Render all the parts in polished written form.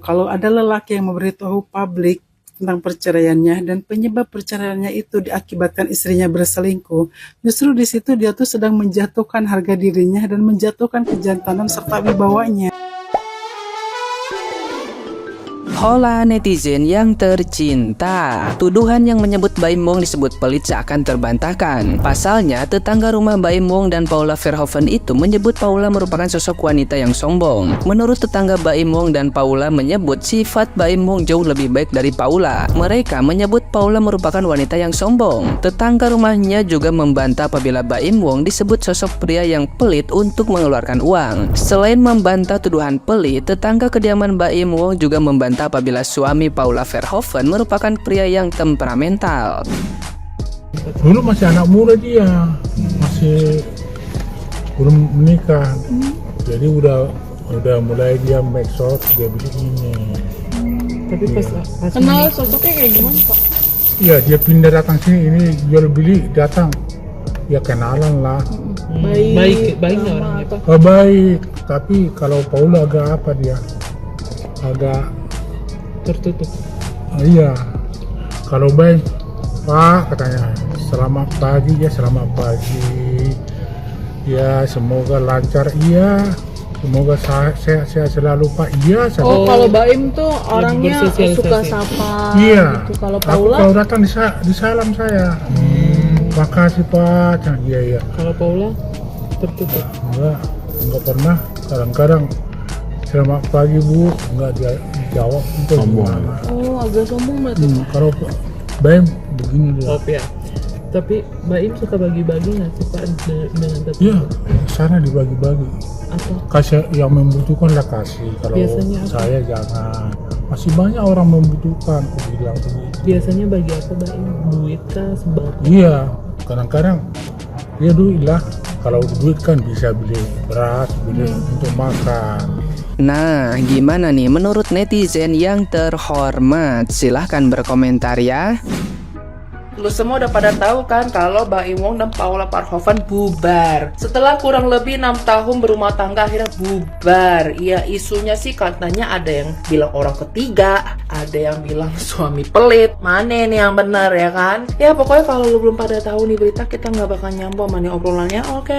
kalau ada lelaki yang memberitahu publik tentang perceraiannya dan penyebab perceraiannya itu diakibatkan istrinya berselingkuh, justru di situ dia tuh sedang menjatuhkan harga dirinya dan menjatuhkan kejantanan serta wibawanya. Hola netizen yang tercinta, tuduhan yang menyebut Baim Wong disebut pelit seakan terbantahkan. Pasalnya, tetangga rumah Baim Wong dan Paula Verhoeven itu menyebut Paula merupakan sosok wanita yang sombong. Menurut tetangga Baim Wong dan Paula menyebut sifat Baim Wong jauh lebih baik dari Paula. Mereka menyebut Paula merupakan wanita yang sombong. Tetangga rumahnya juga membantah apabila Baim Wong disebut sosok pria yang pelit untuk mengeluarkan uang. Selain membantah tuduhan pelit, tetangga kediaman Baim Wong juga membantah apabila suami Paula Verhoeven merupakan pria yang temperamental. Dulu masih anak muda dia, masih belum menikah, jadi udah mulai dia make shot, dia beli ini. Tapi pas kenal sosoknya kayak gimana Pak? Iya, dia pindah datang sini, ini jual beli datang, ya kenalan lah. Baik nggak orangnya Pak? Oh, baik, tapi kalau Paula agak apa dia, agak Tertutup. iya. Kalau baik, Pak katanya, selamat pagi ya, selamat pagi. Ya semoga lancar, iya. Semoga sehat selalu Pak. Iya. Oh, kalau Baim tuh orangnya bersosialisasi. suka sapa. Iya. Gitu. Kalau Aku Paula? kalau datang disalam saya. Makasih Pak. Iya. Kalau Paula tertutup. Enggak pernah. Kadang-kadang selamat pagi Bu, enggak dia jawab itu gimana. Oh, agak sombong berarti. Kalau Baim begini dia. Oh ya. Tapi Baim suka bagi-bagi nggak sih Pak dengan tetangga? Iya, sana dibagi-bagi. Atau Kasih yang membutuhkan lah kasih. Kalau Biasanya apa? saya jangan. Masih banyak orang membutuhkan, aku bilang begitu. biasanya bagi apa Baim? Duit kah, sembako? Iya, kadang-kadang dia duit lah. Kalau duit kan bisa beli beras, beli untuk makan. Nah, gimana nih menurut netizen yang terhormat? Silahkan berkomentar ya. Lu semua udah pada tahu kan kalau Baim Wong dan Paula Verhoeven bubar. Setelah kurang lebih 6 tahun berumah tangga akhirnya bubar. Iya, isunya sih katanya ada yang bilang orang ketiga, ada yang bilang suami pelit. Mana nih yang benar ya kan? Ya pokoknya kalau lu belum pada tahu nih berita, kita nggak bakal nyambung mana obrolannya. Oke,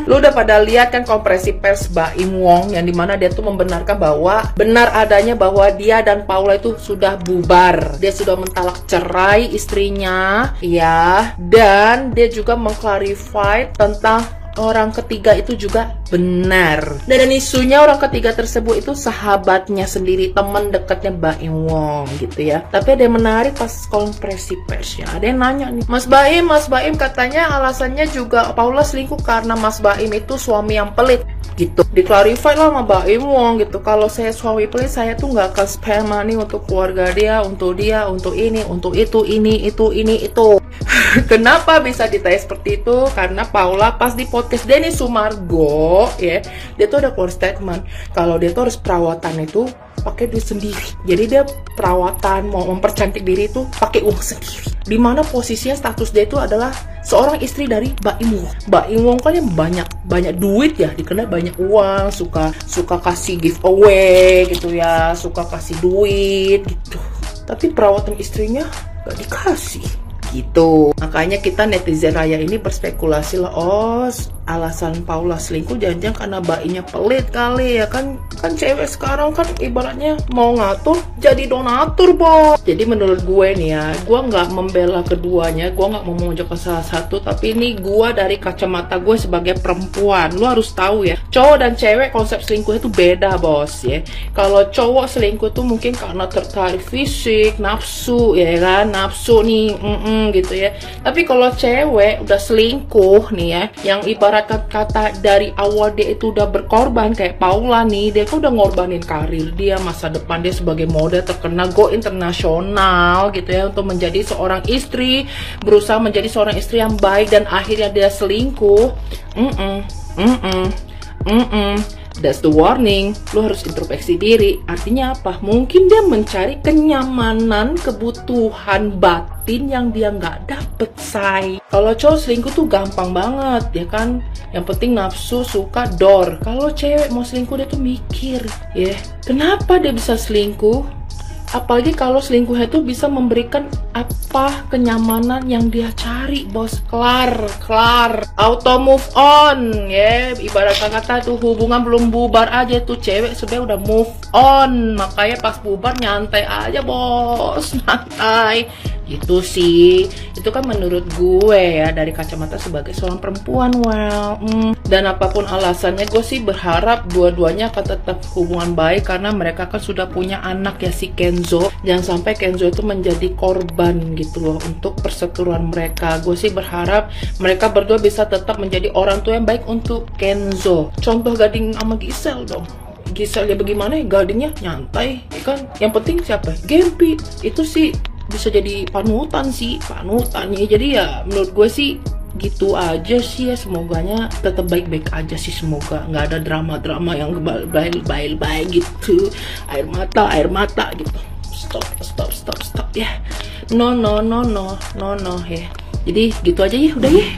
Lu udah pada lihat kan konferensi pers Baim Wong yang dimana dia tuh membenarkan bahwa benar adanya bahwa dia dan Paula itu sudah bubar. Dia sudah mentalak cerai istrinya. Ya, dan dia juga mengklarifikasi tentang orang ketiga itu juga benar. Dan isunya orang ketiga tersebut itu sahabatnya sendiri, teman dekatnya Baim Wong gitu ya. Tapi ada yang menarik pas konferensi persnya. Ada yang nanya nih, Mas Baim katanya alasannya juga Paula selingkuh karena Mas Baim itu suami yang pelit gitu. Diklarifikasi lah sama Baim Wong gitu. Kalau saya suami pelit, saya tuh nggak akan spare money untuk keluarga dia, untuk ini, untuk itu, ini, itu. Kenapa bisa ditanya seperti itu? Karena Paula pas di podcast Denny Sumargo ya, dia tuh ada keluar statement kalau dia tuh harus perawatan itu pakai duit sendiri. Jadi dia perawatan mau mempercantik diri itu pakai uang sendiri. Dimana posisinya status dia itu adalah seorang istri dari Baim Wong. Baim Wong kan yang banyak duit ya, dikenal banyak uang, suka kasih giveaway gitu ya, suka kasih duit gitu. Tapi perawatan istrinya gak dikasih gitu. Makanya kita netizen raya ini berspekulasi lah, alasan Paula selingkuh jangan-jangan karena bayinya pelit kali ya kan cewek sekarang kan ibaratnya mau ngatur jadi donatur bos. Jadi menurut gue nih ya, gue nggak membela keduanya, gue nggak mau memojokkan salah satu, tapi ini gue dari kacamata gue sebagai perempuan. Lu harus tahu ya, cowok dan cewek konsep selingkuh itu beda bos ya. Kalau cowok selingkuh tuh mungkin karena tertarik fisik, nafsu ya kan, nafsu nih gitu ya. Tapi kalau cewek udah selingkuh nih ya, yang ibarat kata dari awal dia itu udah berkorban kayak Paula nih, dia kan udah ngorbanin karir dia, masa depan dia sebagai model terkenal go internasional gitu ya, untuk menjadi seorang istri, berusaha menjadi seorang istri yang baik, dan akhirnya dia selingkuh. That's the warning. Lu harus introspeksi diri. Artinya apa? Mungkin dia mencari kenyamanan, kebutuhan batin yang dia nggak dapet, say. Kalau cowok selingkuh tuh gampang banget, ya kan? Yang penting nafsu, suka, dor. Kalau cewek mau selingkuh dia tuh mikir, ya. Kenapa dia bisa selingkuh? Apalagi kalau selingkuhnya itu bisa memberikan apa kenyamanan yang dia cari, bos. Kelar, auto move on, ya. Ibarat kata tuh hubungan belum bubar aja tuh cewek sebenarnya udah move on. Makanya pas bubar nyantai aja, bos, nyantai. Gitu sih. Itu kan menurut gue ya, dari kacamata sebagai seorang perempuan. Dan apapun alasannya, gue sih berharap dua-duanya akan tetap hubungan baik, karena mereka kan sudah punya anak ya, si Kenzo. Jangan sampai Kenzo itu menjadi korban gitu loh untuk perseteruan mereka. Gue sih berharap mereka berdua bisa tetap menjadi orang tua yang baik untuk Kenzo. Contoh Gading sama Gisel dong. Gisel ya bagaimana ya, Gadingnya nyantai ya kan. Yang penting siapa? Gempi. Itu sih bisa jadi panutan ya. Jadi ya menurut gue sih gitu aja sih ya. Semoganya tetap baik-baik aja sih, semoga nggak ada drama-drama yang bail gitu, air mata gitu. Stop ya. No ya. Jadi gitu aja ya, udah ya.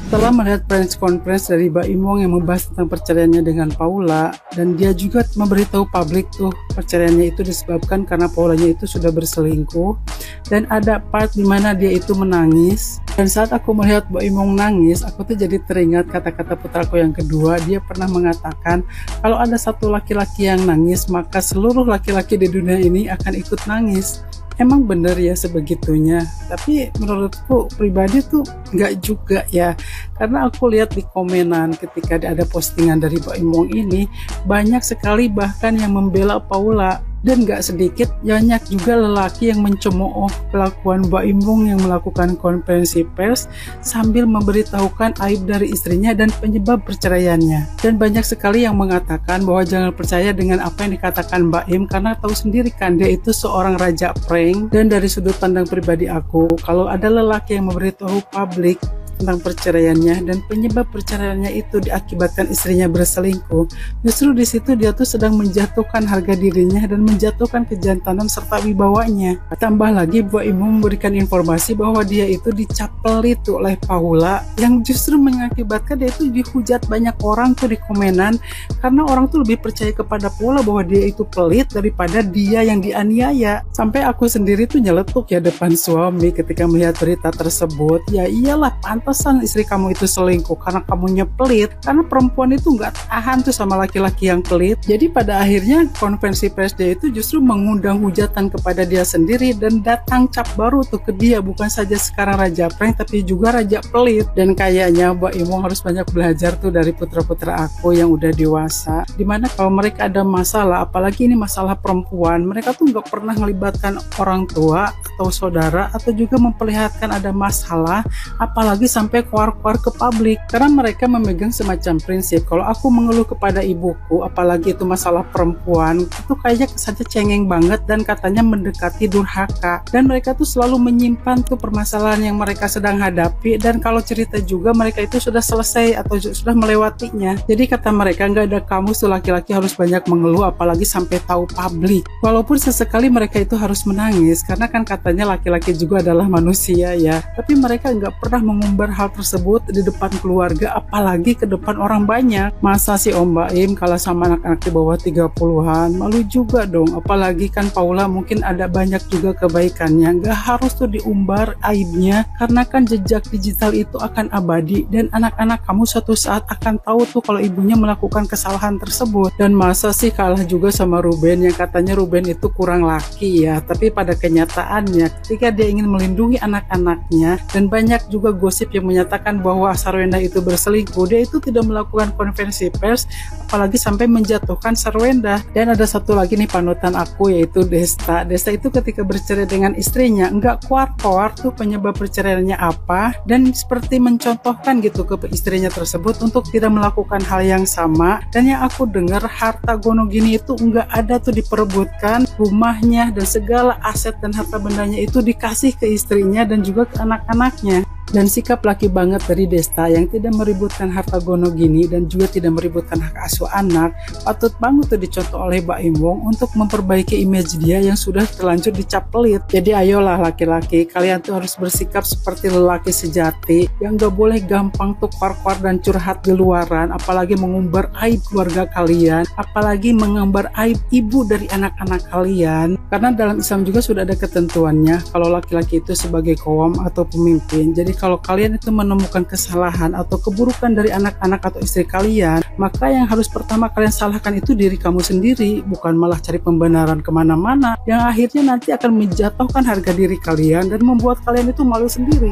Setelah melihat press conference dari Baim Wong yang membahas tentang perceraiannya dengan Paula, dan dia juga memberitahu publik tuh perceraiannya itu disebabkan karena Paulanya itu sudah berselingkuh, dan ada part dimana dia itu menangis. Dan saat aku melihat Baim Wong nangis, aku tuh jadi teringat kata-kata putraku yang kedua. Dia pernah mengatakan kalau ada satu laki-laki yang nangis, maka seluruh laki-laki di dunia ini akan ikut nangis. Emang bener ya sebegitunya, tapi menurutku pribadi tuh nggak juga ya, karena aku lihat di komenan ketika ada postingan dari Baim Wong ini, banyak sekali bahkan yang membela Paula, dan nggak sedikit banyak juga lelaki yang mencemooh kelakuan Baim Wong yang melakukan konferensi pers sambil memberitahukan aib dari istrinya dan penyebab perceraiannya. Dan banyak sekali yang mengatakan bahwa jangan percaya dengan apa yang dikatakan Baim, karena tahu sendiri kan dia itu seorang raja prank. Dan dari sudut pandang pribadi aku, kalau ada lelaki yang memberitahu publik tentang perceraiannya dan penyebab perceraiannya itu diakibatkan istrinya berselingkuh, justru di situ dia tuh sedang menjatuhkan harga dirinya dan menjatuhkan kejantanan serta wibawanya. Tambah lagi Baim Wong memberikan informasi bahwa dia itu dicap pelit oleh Paula, yang justru mengakibatkan dia itu dihujat banyak orang tuh di komenan, karena orang tuh lebih percaya kepada Paula bahwa dia itu pelit daripada dia yang dianiaya. Sampai aku sendiri tuh nyeletuk ya depan suami ketika melihat berita tersebut. Ya iyalah, pantesan istri kamu itu selingkuh karena kamunya pelit, karena perempuan itu nggak tahan tuh sama laki-laki yang pelit. Jadi pada akhirnya konferensi pers dia itu justru mengundang hujatan kepada dia sendiri, dan datang cap baru tuh ke dia, bukan saja sekarang raja prank tapi juga raja pelit. Dan kayaknya Baim Wong harus banyak belajar tuh dari putra-putra aku yang udah dewasa, dimana kalau mereka ada masalah, apalagi ini masalah perempuan, mereka tuh nggak pernah melibatkan orang tua atau saudara, atau juga memperlihatkan ada masalah, apalagi sampai keluar-keluar ke publik, karena mereka memegang semacam prinsip, kalau aku mengeluh kepada ibuku, apalagi itu masalah perempuan, itu kayaknya saja cengeng banget dan katanya mendekati durhaka. Dan mereka tuh selalu menyimpan tuh permasalahan yang mereka sedang hadapi, dan kalau cerita juga mereka itu sudah selesai atau sudah melewatinya. Jadi kata mereka, nggak ada kamu tuh laki-laki harus banyak mengeluh apalagi sampai tahu publik. Walaupun sesekali mereka itu harus menangis, karena kan katanya laki-laki juga adalah manusia ya, tapi mereka nggak pernah mengumbar hal tersebut di depan keluarga, apalagi ke depan orang banyak. Masa si Om Baim kalah sama anak-anak di bawah 30-an? Malu juga dong. Apalagi kan Paula mungkin ada banyak juga kebaikannya, nggak harus tuh diumbar aibnya, karena kan jejak digital itu akan abadi, dan anak-anak kamu suatu saat akan tahu tuh kalau ibunya melakukan kesalahan tersebut. Dan masa sih kalah juga sama Ruben, yang katanya Ruben itu kurang laki ya, tapi pada kenyataannya ketika dia ingin melindungi anak-anaknya, dan banyak juga gosip yang menyatakan bahwa Sarwenda itu berselingkuh, dia itu tidak melakukan konferensi pers, apalagi sampai menjatuhkan Sarwenda. Dan ada satu lagi nih panutan aku, yaitu Desta. Desta itu ketika bercerai dengan istrinya nggak keluar-keluar tuh penyebab perceraiannya apa, dan seperti mencontohkan gitu ke istrinya tersebut untuk tidak melakukan hal yang sama. Dan yang aku dengar, harta Gonogini itu nggak ada tuh diperebutkan, rumahnya dan segala aset dan harta bendanya itu dikasih ke istrinya dan juga ke anak-anaknya. Dan sikap laki banget dari Desta yang tidak meributkan harta gono gini dan juga tidak meributkan hak asuh anak, patut banget tuh dicontoh oleh Mbak Im Wong untuk memperbaiki image dia yang sudah terlanjur dicap pelit. Jadi ayolah laki-laki, kalian tuh harus bersikap seperti lelaki sejati yang gak boleh gampang tuh keluar dan curhat di luaran, apalagi mengumbar aib keluarga kalian, apalagi mengumbar aib ibu dari anak-anak kalian. Karena dalam Islam juga sudah ada ketentuannya kalau laki-laki itu sebagai qawam atau pemimpin. Jadi kalau kalian itu menemukan kesalahan atau keburukan dari anak-anak atau istri kalian, maka yang harus pertama kalian salahkan itu diri kamu sendiri, bukan malah cari pembenaran kemana-mana yang akhirnya nanti akan menjatuhkan harga diri kalian dan membuat kalian itu malu sendiri.